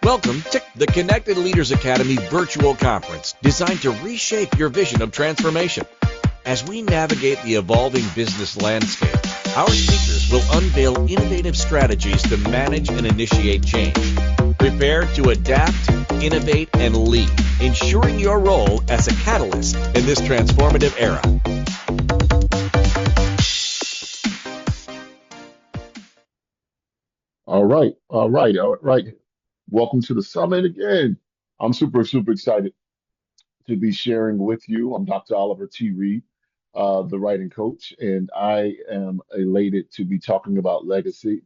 Welcome to the Connected Leaders Academy virtual conference designed to reshape your vision of transformation. As we navigate the evolving business landscape, our speakers will unveil innovative strategies to manage and initiate change. Prepare to adapt, innovate, and lead, ensuring your role as a catalyst in this transformative era. All right. Welcome to the summit again. I'm super excited to be sharing with you. I'm Dr. Oliver T. Reid, the writing coach, and I am elated to be talking about legacy.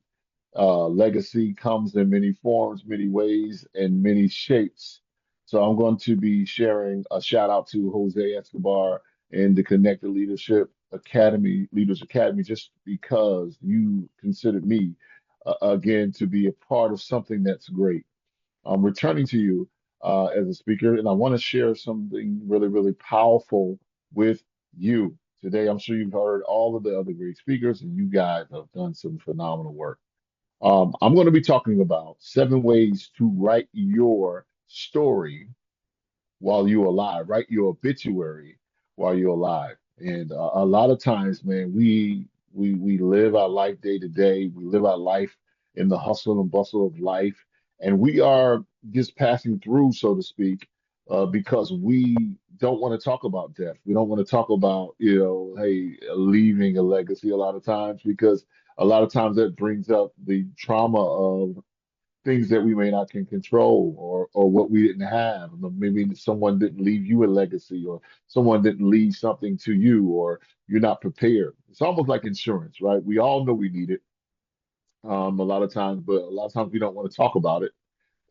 Legacy comes in many forms, many ways, and many shapes. So I'm going to be sharing a shout out to Jose Escobar and the Connected Leadership Academy, Leaders Academy, just because you considered me again to be a part of something that's great. I'm returning to you as a speaker, and I want to share something really powerful with you today. I'm sure you've heard all of the other great speakers, and you guys have done some phenomenal work. I'm going to be talking about 7 ways to write your story while you're alive, write your obituary while you're alive. And a lot of times, man, we live our life day to day. We live our life in the hustle and bustle of life, and we are just passing through, so to speak, because we don't want to talk about death. We don't want to talk about, hey, leaving a legacy a lot of times because a lot of times that brings up the trauma of things that we may not can control or what we didn't have. Maybe someone didn't leave you a legacy or someone didn't leave something to you or you're not prepared. It's almost like insurance, right? We all know we need it a lot of times, but a lot of times we don't want to talk about it.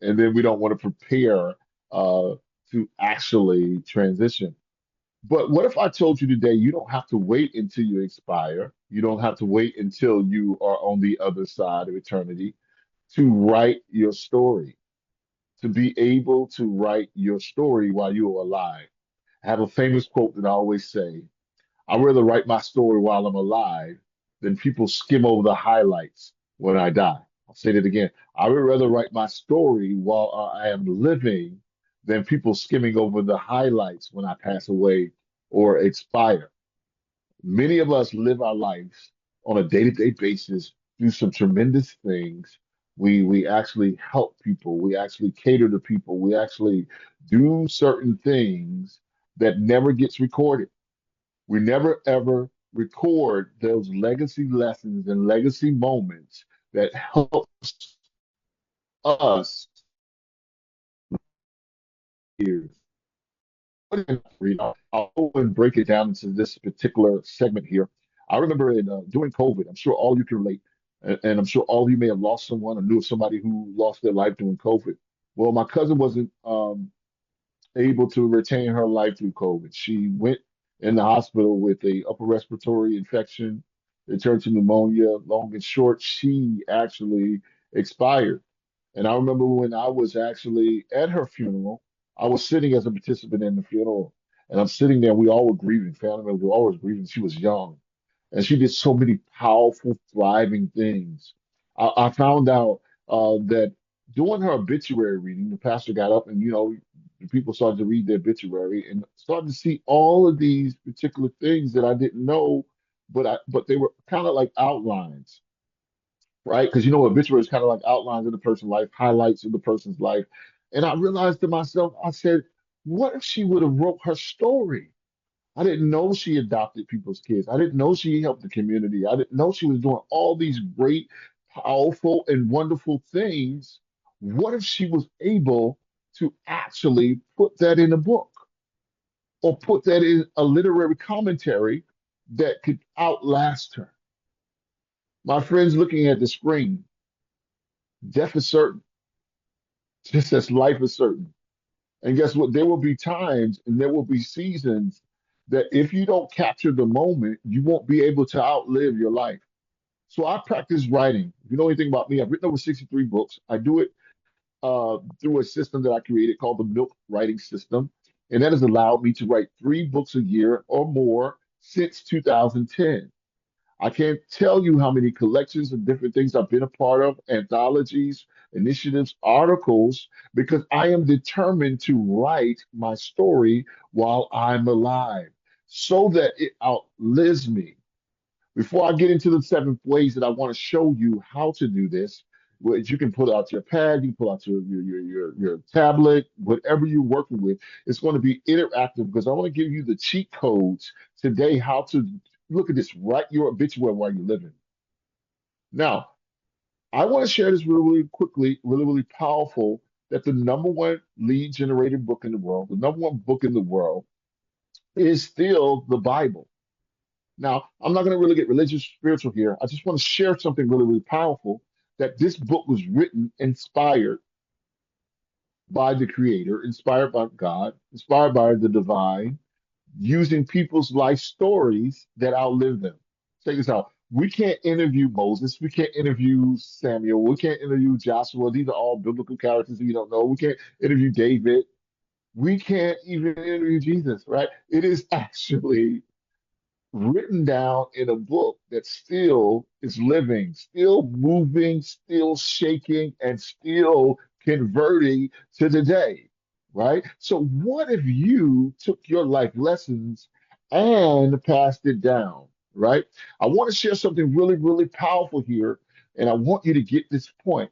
And then we don't want to prepare to actually transition. But what if I told you today you don't have to wait until you expire? You don't have to wait until you are on the other side of eternity to write your story, to be able to write your story while you're alive. I have a famous quote that I always say, I'd rather write my story while I'm alive than people skim over the highlights when I die. I'll say that again. I would rather write my story while I am living than people skimming over the highlights when I pass away or expire. Many of us live our lives on a day-to-day basis, do some tremendous things. We actually help people. We actually cater to people. We actually do certain things that never gets recorded. We never ever record those legacy lessons and legacy moments that helps us here. I'll go and break it down into this particular segment here. I remember during COVID, I'm sure all you can relate, and I'm sure all of you may have lost someone or knew of somebody who lost their life during COVID. Well, my cousin wasn't able to retain her life through COVID. She went in the hospital with a upper respiratory infection. It turned to pneumonia. Long and short, she actually expired. And I remember when I was actually at her funeral, I was sitting as a participant in the funeral, and I'm sitting there. We all were grieving. Family members were always grieving. She was young, and she did so many powerful, thriving things. I found out that during her obituary reading, the pastor got up and the people started to read the obituary and started to see all of these particular things that I didn't know, but they were kind of like outlines, right? Because obituary is kind of like outlines of the person's life, highlights of the person's life. And I realized to myself, I said, what if she would have wrote her story? I didn't know she adopted people's kids. I didn't know she helped the community. I didn't know she was doing all these great, powerful, and wonderful things. What if she was able to actually put that in a book or put that in a literary commentary that could outlast her? My friends looking at the screen, death is certain, just as life is certain. And guess what? There will be times and there will be seasons that if you don't capture the moment, you won't be able to outlive your life. So I practice writing. If you know anything about me, I've written over 63 books. I do it through a system that I created called the Milk Writing System. And that has allowed me to write 3 books a year or more since 2010. I can't tell you how many collections of different things I've been a part of, anthologies, initiatives, articles, because I am determined to write my story while I'm alive so that it outlives me. Before I get into the 7 ways that I want to show you how to do this, which you can pull out your pad, you pull out your tablet, whatever you're working with, it's going to be interactive because I want to give you the cheat codes today, how to look at this, write your obituary while you're living. Now, I want to share this really, really quickly, really, really powerful, that the number one lead generated book in the world, the number one book in the world is still the Bible. Now, I'm not going to really get religious, spiritual here. I just want to share something really, really powerful that this book was written, inspired by the Creator, inspired by God, inspired by the divine, using people's life stories that outlive them. Check this out. We can't interview Moses. We can't interview Samuel. We can't interview Joshua. These are all biblical characters that you don't know. We can't interview David. We can't even interview Jesus, right? It is actually written down in a book that still is living, still moving, still shaking, and still converting to the day, right? So, what if you took your life lessons and passed it down, right? I want to share something really, really powerful here, and I want you to get this point.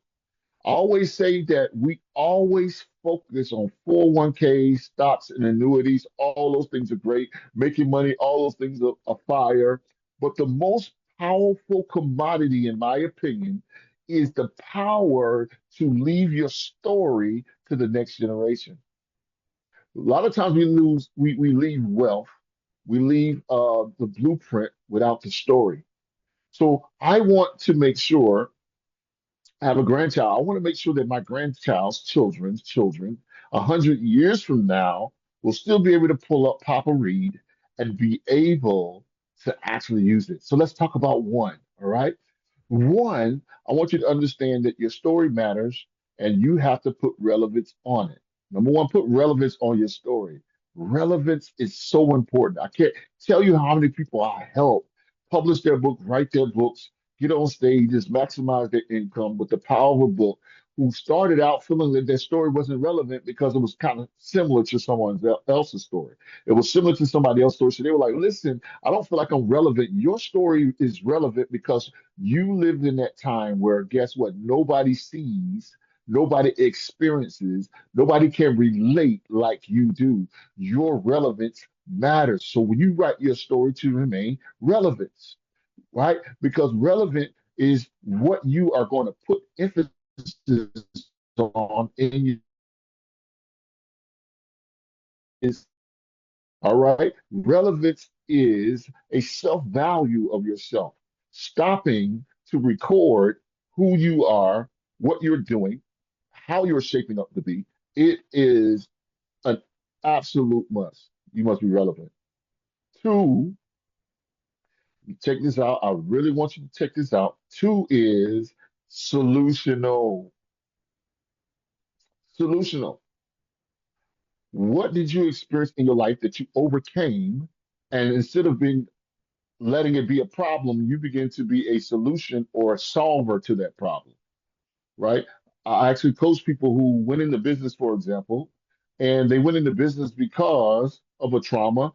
I always say that we always focus on 401ks, stocks, and annuities. All those things are great. Making money, all those things are fire. But the most powerful commodity, in my opinion, is the power to leave your story to the next generation. A lot of times we leave wealth, we leave the blueprint without the story. So I want to make sure I have a grandchild. I want to make sure that my grandchild's children, 100 years from now, will still be able to pull up Papa Reid and be able to actually use it. So let's talk about one. All right. One, I want you to understand that your story matters and you have to put relevance on it. Number one, put relevance on your story. Relevance is so important. I can't tell you how many people I help publish their book, write their books, get on stages, maximize their income with the power of a book, who started out feeling that their story wasn't relevant because it was kind of similar to someone else's story. It was similar to somebody else's story. So they were like, listen, I don't feel like I'm relevant. Your story is relevant because you lived in that time where, guess what? Nobody sees, nobody experiences, nobody can relate like you do. Your relevance matters. So when you write your story to remain relevant, right? Because relevant is what you are going to put emphasis on in your, all right? Relevance is a self-value of yourself, stopping to record who you are, what you're doing, how you're shaping up to be. It is an absolute must. You must be relevant. Two, check this out. I really want you to check this out. Two is solutional. Solutional. What did you experience in your life that you overcame? And instead of being letting it be a problem, you begin to be a solution or a solver to that problem, right? I actually coach people who went into business, for example, and they went into business because of a trauma,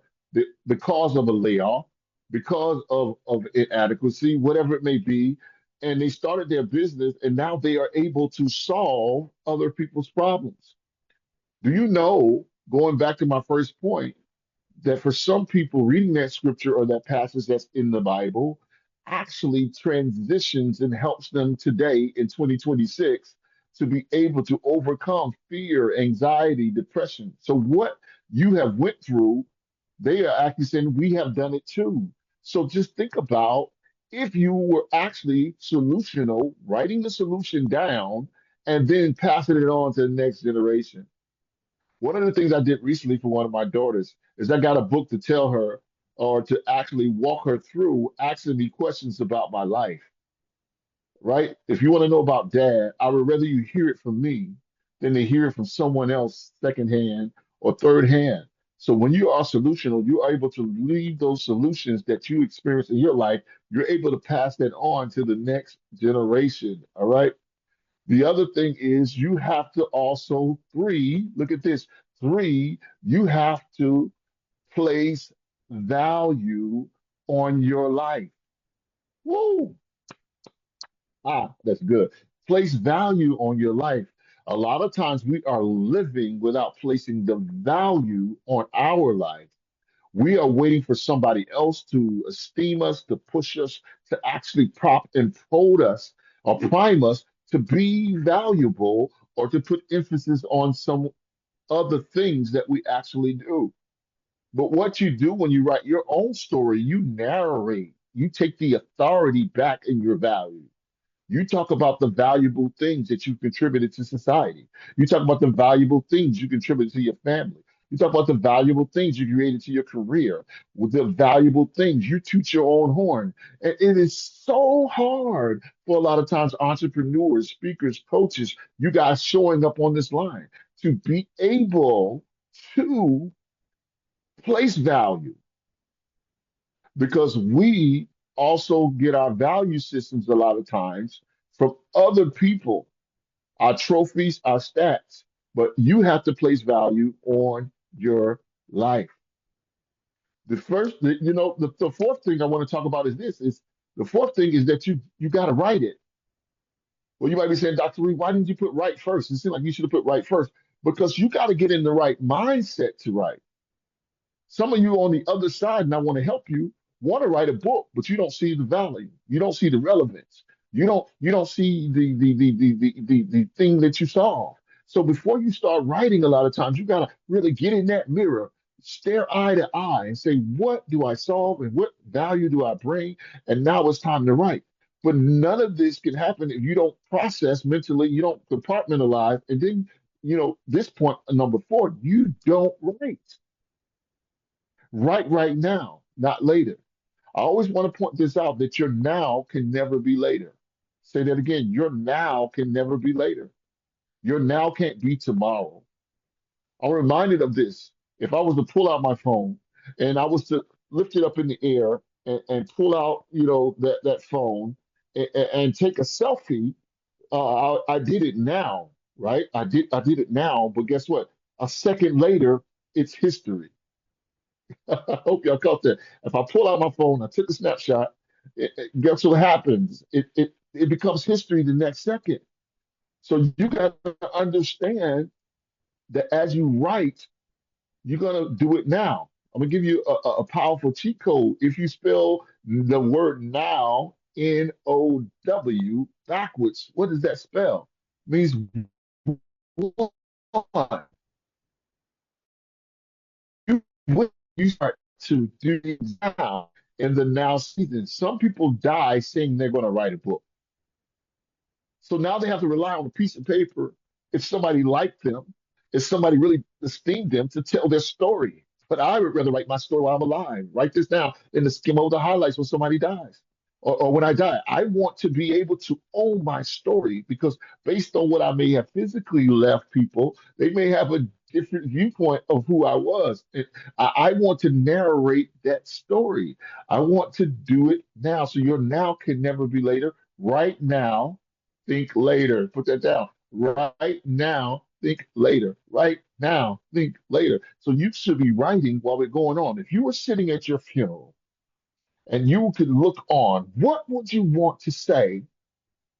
because of a layoff, because of inadequacy, whatever it may be. And they started their business, and now they are able to solve other people's problems. Do you know, going back to my first point, that for some people, reading that scripture or that passage that's in the Bible actually transitions and helps them today in 2026 to be able to overcome fear, anxiety, depression. So what you have went through, they are actually saying we have done it too. So just think about if you were actually solutional, writing the solution down and then passing it on to the next generation. One of the things I did recently for one of my daughters is I got a book to tell her or to actually walk her through asking me questions about my life, right? If you want to know about dad, I would rather you hear it from me than to hear it from someone else secondhand or third hand. So when you are solutional, you are able to leave those solutions that you experience in your life. You're able to pass that on to the next generation. All right. The other thing is you have to also look at this, you have to place value on your life. Woo! That's good. Place value on your life. A lot of times we are living without placing the value on our life. We are waiting for somebody else to esteem us, to push us, to actually prop and fold us or prime us to be valuable or to put emphasis on some other things that we actually do. But what you do when you write your own story, you narrate, you take the authority back in your value. You talk about the valuable things that you contributed to society. You talk about the valuable things you contributed to your family. You talk about the valuable things you created to your career, with the valuable things you toot your own horn. And it is so hard for a lot of times entrepreneurs, speakers, coaches, you guys showing up on this line to be able to place value because we also get our value systems a lot of times from other people, our trophies, our stats, but you have to place value on your life. The fourth thing I want to talk about is this is the fourth thing is that you got to write it. Well, you might be saying, Dr. Reed, why didn't you put right first? It seems like you should have put right first because you got to get in the right mindset to write. Some of you on the other side, and I want to help you, want to write a book, but you don't see the value. You don't see the relevance. You don't see the thing that you solve. So before you start writing, a lot of times you gotta really get in that mirror, stare eye to eye, and say, what do I solve and what value do I bring? And now it's time to write. But none of this can happen if you don't process mentally, you don't compartmentalize, and then this point number four, you don't write. Right now, not later. I always want to point this out that your now can never be later. Say that again. Your now can never be later. Your now can't be tomorrow. I'm reminded of this. If I was to pull out my phone and I was to lift it up in the air and pull out, that phone and take a selfie, I did it now, right? I did it now, but guess what? A second later, it's history. I hope y'all caught that. If I pull out my phone, I took a snapshot, guess what happens? It becomes history the next second. So you got to understand that as you write, you're gonna do it now. I'm gonna give you a powerful cheat code. If you spell the word now, N-O-W, backwards, what does that spell? It means one. When you start to do things now in the now season, some people die saying they're going to write a book. So now they have to rely on a piece of paper if somebody liked them, if somebody really esteemed them to tell their story. But I would rather write my story while I'm alive. Write this down and to skim over the highlights when somebody dies or when I die. I want to be able to own my story because based on what I may have physically left people, they may have a different viewpoint of who I was. And I want to narrate that story. I want to do it now. So your now can never be later. Right now, think later. Put that down. Right now, think later. Right now, think later. So you should be writing while we're going on. If you were sitting at your funeral and you could look on, what would you want to say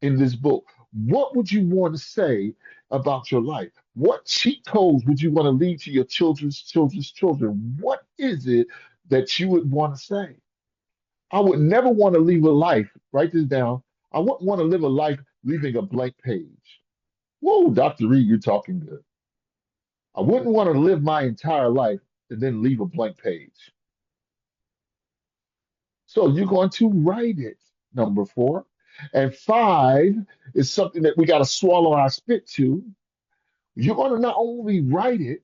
in this book? What would you want to say about your life? What cheat codes would you want to leave to your children's children? What is it that you would want to say? I would never want to leave a life, write this down. I wouldn't want to live a life leaving a blank page. Whoa, Dr. Reed, you're talking good. I wouldn't want to live my entire life and then leave a blank page. So you're going to write it, number four. And five is something that we got to swallow our spit to. You're going to not only write it,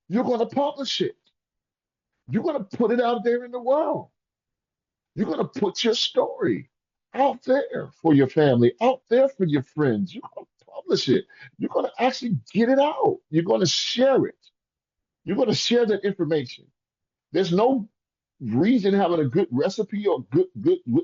you're going to publish it. You're going to put it out there in the world. You're going to put your story out there for your family, out there for your friends. You're going to publish it. You're going to actually get it out. You're going to share it. You're going to share that information. There's no reason having a good recipe or good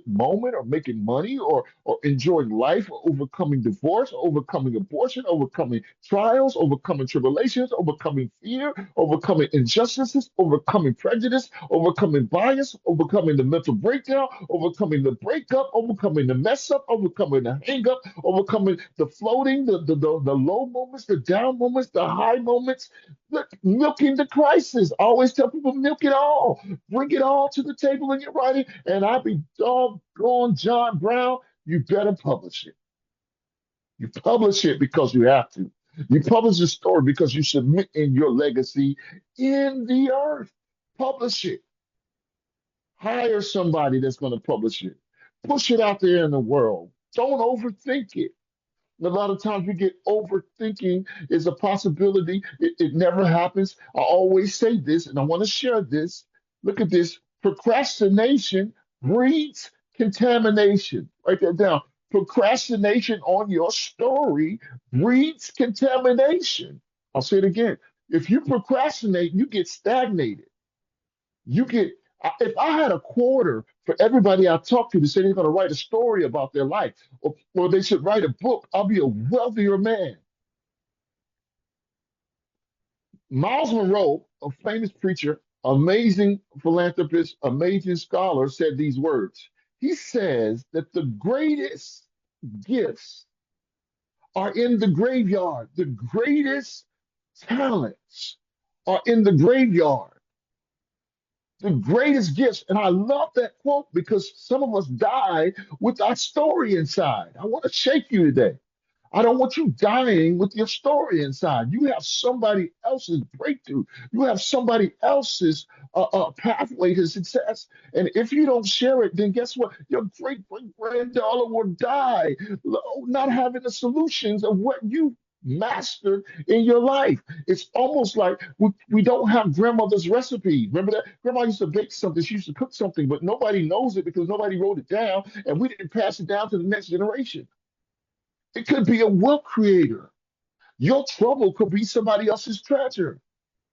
moment or making money or enjoying life or overcoming divorce, or overcoming abortion, overcoming trials, overcoming tribulations, overcoming fear, overcoming injustices, overcoming prejudice, overcoming bias, overcoming the mental breakdown, overcoming the breakup, overcoming the mess up, overcoming the hang up, overcoming the floating, the low moments, the down moments, the high moments. Look, milking the crisis. I always tell people milk it all. Bring it all to the table in your writing, and I'll be doggone John Brown. You better publish it. You publish it because you have to. You publish the story because you submit in your legacy in the earth. Publish it. Hire somebody that's going to publish it. Push it out there in the world. Don't overthink it. A lot of times we get overthinking is a possibility. It never happens. I always say this, and I want to share this. Look at this. Procrastination breeds contamination. Write that down. Procrastination on your story breeds contamination. I'll say it again. If you procrastinate, you get stagnated. You get, if I had a quarter for everybody I talk to say they're going to write a story about their life or they should write a book, I'll be a wealthier man. Miles Monroe, a famous preacher, amazing philanthropist, amazing scholar, said these words. He says that the greatest gifts are in the graveyard, the greatest talents are in the graveyard. The greatest gifts. And I love that quote because some of us die with our story inside. I want to shake you today. I don't want you dying with your story inside. You have somebody else's breakthrough. You have somebody else's pathway to success. And if you don't share it, then guess what? Your great great granddaughter will die not having the solutions of what you mastered in your life. It's almost like we don't have grandmother's recipe. Remember that? Grandma used to bake something, she used to cook something, but nobody knows it because nobody wrote it down and we didn't pass it down to the next generation. It could be a wealth creator. Your trouble could be somebody else's treasure.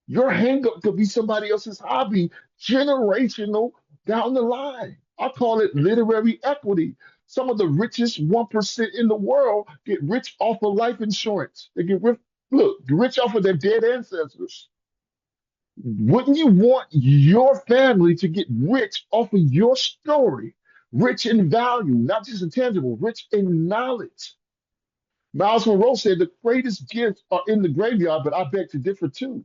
Your hangup could be somebody else's hobby, generational down the line. I call it literary equity. Some of the richest 1% in the world get rich off of life insurance. They get rich, look, rich off of their dead ancestors. Wouldn't you want your family to get rich off of your story? Rich in value, not just intangible, rich in knowledge. Miles Monroe said the greatest gifts are in the graveyard, but I beg to differ too.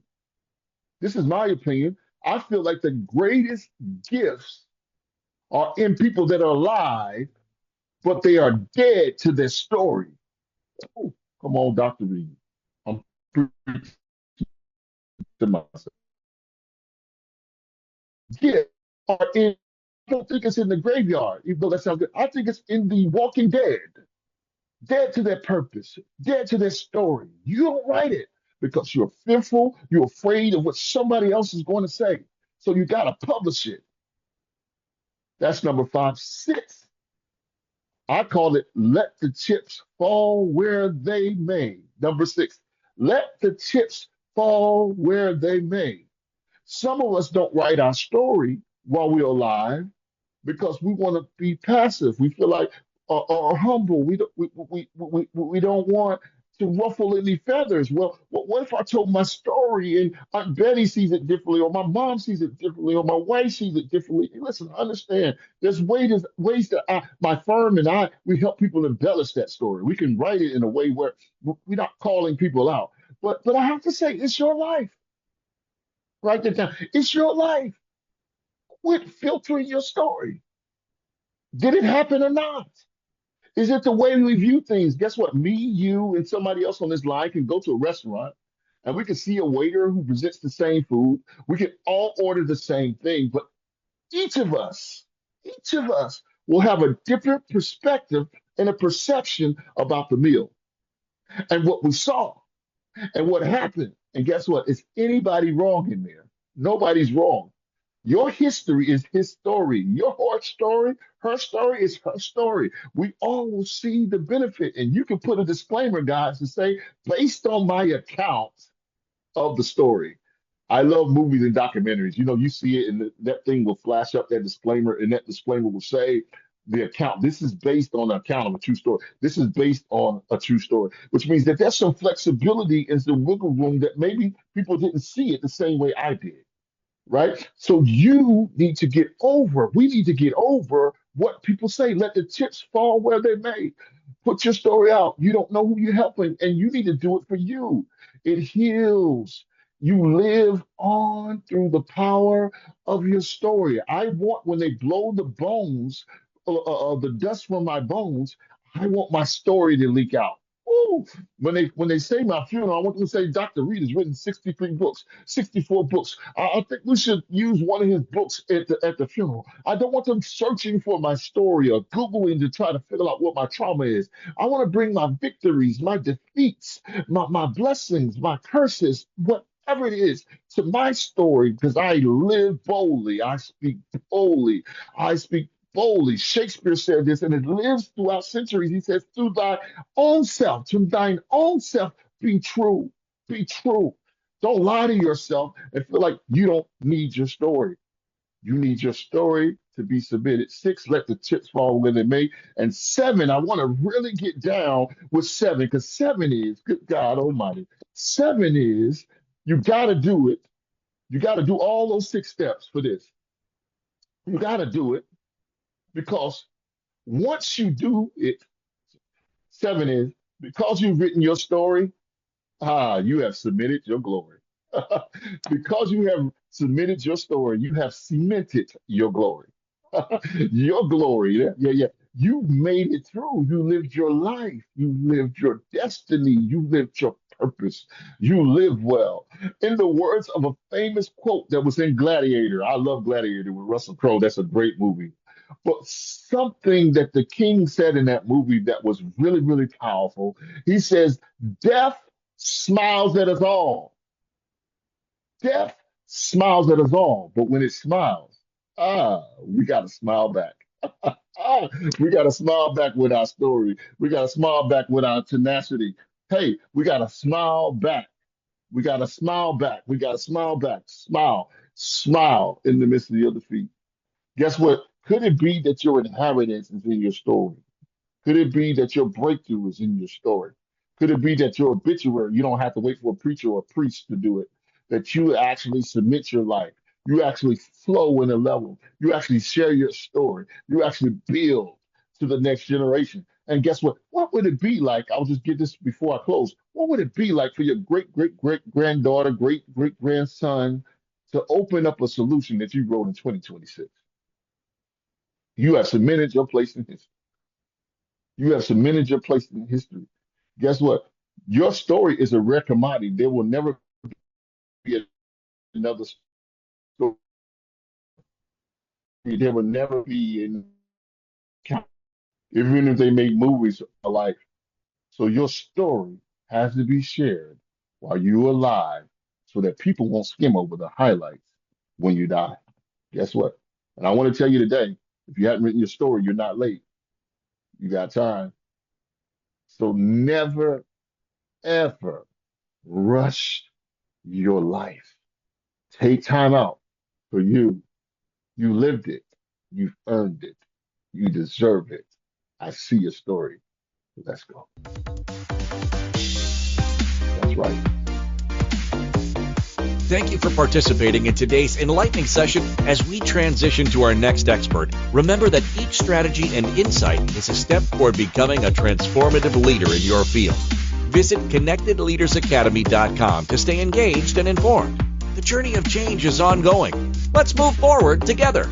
This is my opinion. I feel like the greatest gifts are in people that are alive, but they are dead to their story. Oh, come on, Dr. Reid. I'm preaching to myself. Gifts are in, I don't think it's in the graveyard, even though that sounds good. I think it's in the walking dead. Dead to their purpose, dead to their story. You don't write it because you're fearful, you're afraid of what somebody else is going to say. So you got to publish it. That's number five. Six, I call it let the chips fall where they may. Number six, let the chips fall where they may. Some of us don't write our story while we're alive because we want to be passive. We feel like or humble. We don't want to ruffle any feathers. Well, what if I told my story and Aunt Betty sees it differently, or my mom sees it differently, or my wife sees it differently? Listen, understand. Ways that my firm and I, we help people embellish that story. We can write it in a way where we're not calling people out. But I have to say, it's your life. Write that down. It's your life. Quit filtering your story. Did it happen or not? Is it the way we view things? Guess what? Me, you, and somebody else on this line can go to a restaurant and we can see a waiter who presents the same food. We can all order the same thing, but each of us, each of us will have a different perspective and a perception about the meal and what we saw and what happened. And guess what? Is anybody wrong in there? Nobody's wrong. Your history is his story. Your her story is her story. We all will see the benefit. And you can put a disclaimer, guys, to say, based on my account of the story. I love movies and documentaries. You know, you see it, and that thing will flash up that disclaimer, and that disclaimer will say the account. This is based on an account of a true story. This is based on a true story, which means that there's some flexibility and some wiggle room that maybe people didn't see it the same way I did, right? So you need to get over, we need to get over what people say. Let the chips fall where they may. Put your story out. You don't know who you're helping, and you need to do it for you. It heals. You live on through the power of your story. I want when they blow the bones, the dust from my bones, I want my story to leak out. Ooh, when they say my funeral, I want them to say Dr. Reid has written 63 books, 64 books. I think we should use one of his books at the funeral. I don't want them searching for my story or Googling to try to figure out what my trauma is. I want to bring my victories, my defeats, my blessings, my curses, whatever it is, to my story because I live boldly. I speak boldly. I speak boldly. Shakespeare said this, and it lives throughout centuries. He says, through thy own self, to thine own self, be true. Be true. Don't lie to yourself and feel like you don't need your story. You need your story to be submitted. 6, let the chips fall where they may. And 7, I want to really get down with 7 because 7 is, good God Almighty, 7 is you got to do it. You got to do all those 6 steps for this. You got to do it because once you do it, 7 is because you've written your story, you have submitted your glory. Because you have submitted your story, you have cemented your glory. Your glory. Yeah, yeah, yeah. You made it through. You lived your life. You lived your destiny. You lived your purpose. You live well. In the words of a famous quote that was in Gladiator, I love Gladiator with Russell Crowe. That's a great movie. But something that the king said in that movie that was really, really powerful, he says, death smiles at us all. Death smiles at us all, but when it smiles, we got to smile back. Ah, we got to smile back with our story. We got to smile back with our tenacity. Hey, we got to smile back. We got to smile back. We got to smile back. Smile, smile in the midst of your defeat. Guess what? Could it be that your inheritance is in your story? Could it be that your breakthrough is in your story? Could it be that your obituary, you don't have to wait for a preacher or a priest to do it, that you actually submit your life? You actually flow in a level. You actually share your story. You actually build to the next generation. And guess what? What would it be like? I'll just get this before I close. What would it be like for your great, great, great granddaughter, great, great grandson to open up a solution that you wrote in 2026? You have cemented your place in history. You have cemented your place in history. Guess what? Your story is a rare commodity. There will never be another story. There will never be an account, even if they make movies alike. So your story has to be shared while you're alive so that people won't skim over the highlights when you die. Guess what? And I want to tell you today, if you haven't written your story, you're not late. You got time. So never, ever rush your life. Take time out for you. You lived it. You've earned it. You deserve it. I see your story. Let's go. That's right. Thank you for participating in today's enlightening session. As we transition to our next expert, remember that each strategy and insight is a step toward becoming a transformative leader in your field. Visit connectedleadersacademy.com to stay engaged and informed. The journey of change is ongoing. Let's move forward together.